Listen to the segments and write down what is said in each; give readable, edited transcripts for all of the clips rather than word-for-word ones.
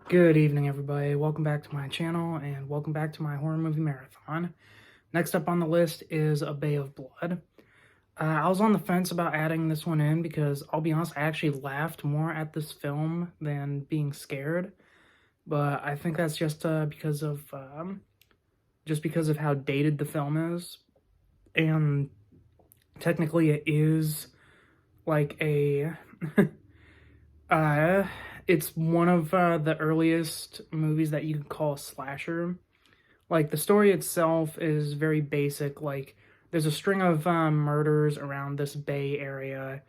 Good evening, everybody. Welcome back to my channel, and welcome back to my horror movie marathon. Next up on the list is A Bay of Blood. I was on the fence about adding this one in because, I'll be honest, I actually laughed more at this film than being scared. But I think that's just because of how dated the film is, and technically it is like a uh, it's one of the earliest movies that you could call a slasher. Like, the story itself is very basic. Like, there's a string of murders around this bay area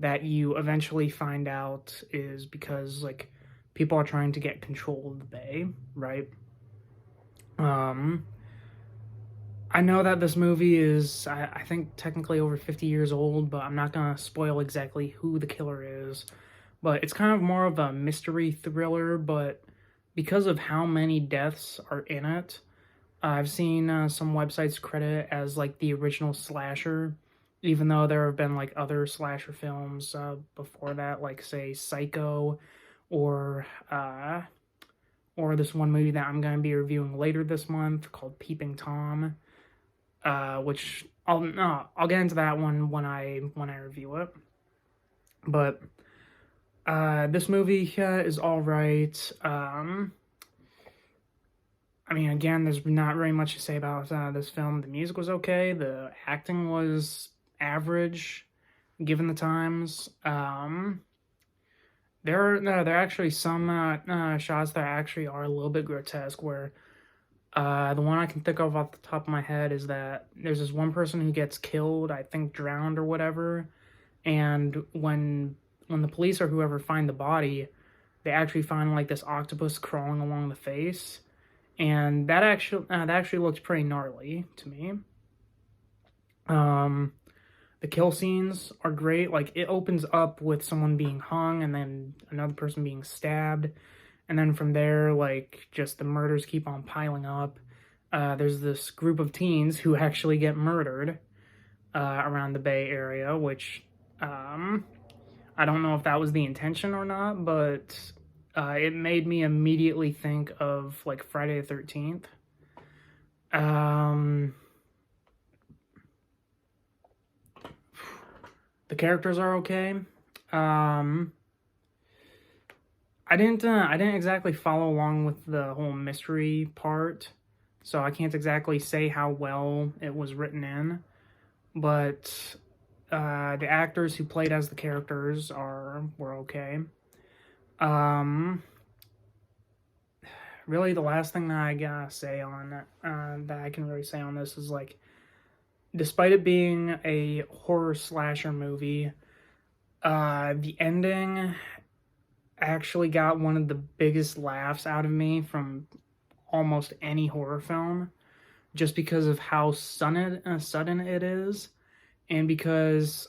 that you eventually find out is because, like, people are trying to get control of the bay, right? Um, I know that this movie is, I think, technically over 50 years old, but I'm not gonna spoil exactly who the killer is. But it's kind of more of a mystery thriller, but because of how many deaths are in it, I've seen some websites credit it as like the original slasher, even though there have been like other slasher films before that, like say Psycho, or uh, or this one movie that I'm going to be reviewing later this month called Peeping Tom, which I'll get into that one when I review it. But this movie is all right. I mean, again, there's not very much to say about this film. The music was okay. The acting was average, given the times. There are actually some shots that actually are a little bit grotesque. Where the one I can think of off the top of my head is that there's this one person who gets killed, I think drowned or whatever, and when the police or whoever find the body, they actually find like this octopus crawling along the face, and that actually looks pretty gnarly to me. Um, the kill scenes are great. Like, it opens up with someone being hung and then another person being stabbed, and then from there, like, just the murders keep on piling up. There's this group of teens who actually get murdered around the Bay Area, which I don't know if that was the intention or not, but it made me immediately think of like Friday the 13th. The characters are okay. I didn't exactly follow along with the whole mystery part, so I can't exactly say how well it was written in. But the actors who played as the characters were okay. Um, Really, the last thing that I gotta say on that I can really say on this is, like, despite it being a horror slasher movie, the ending actually got one of the biggest laughs out of me from almost any horror film, just because of how sudden it is, and because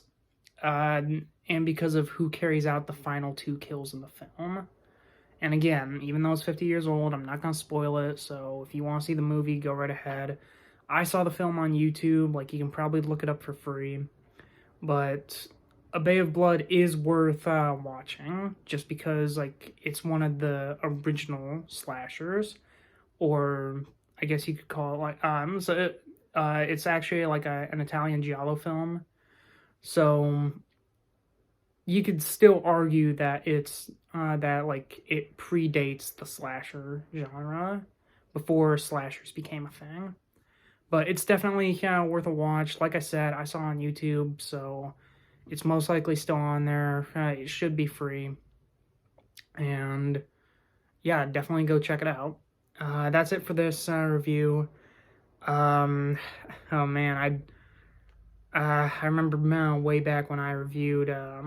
uh, and because of who carries out the final two kills in the film. And again, even though it's 50 years old, I'm not going to spoil it, so if you want to see the movie, go right ahead. I saw the film on YouTube, like, you can probably look it up for free, but A Bay of Blood is worth watching, just because, like, it's one of the original slashers, or I guess you could call it, like, it's actually like an Italian giallo film, so you could still argue that it predates the slasher genre before slashers became a thing. But it's definitely worth a watch. Like I said, I saw it on YouTube, so it's most likely still on there. It should be free, and yeah, definitely go check it out. That's it for this review. Um, oh man, I remember way back when I reviewed uh,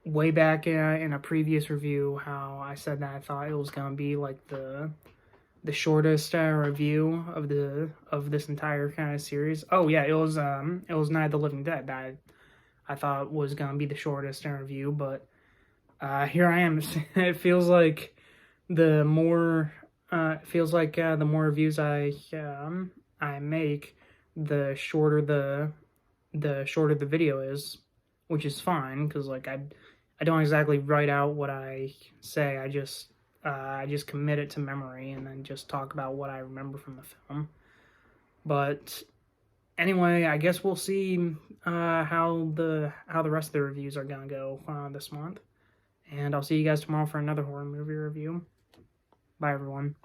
way back in a previous review how I said that I thought it was gonna be like the shortest review of this entire kind of series. Oh yeah, it was Night of the Living Dead that I thought was gonna be the shortest review, but here I am. It feels like the more the more reviews I make, the shorter the video is, which is fine because, like, I don't exactly write out what I say. I just commit it to memory and then just talk about what I remember from the film. But anyway, I guess we'll see how the rest of the reviews are gonna go this month. And I'll see you guys tomorrow for another horror movie review. Bye, everyone.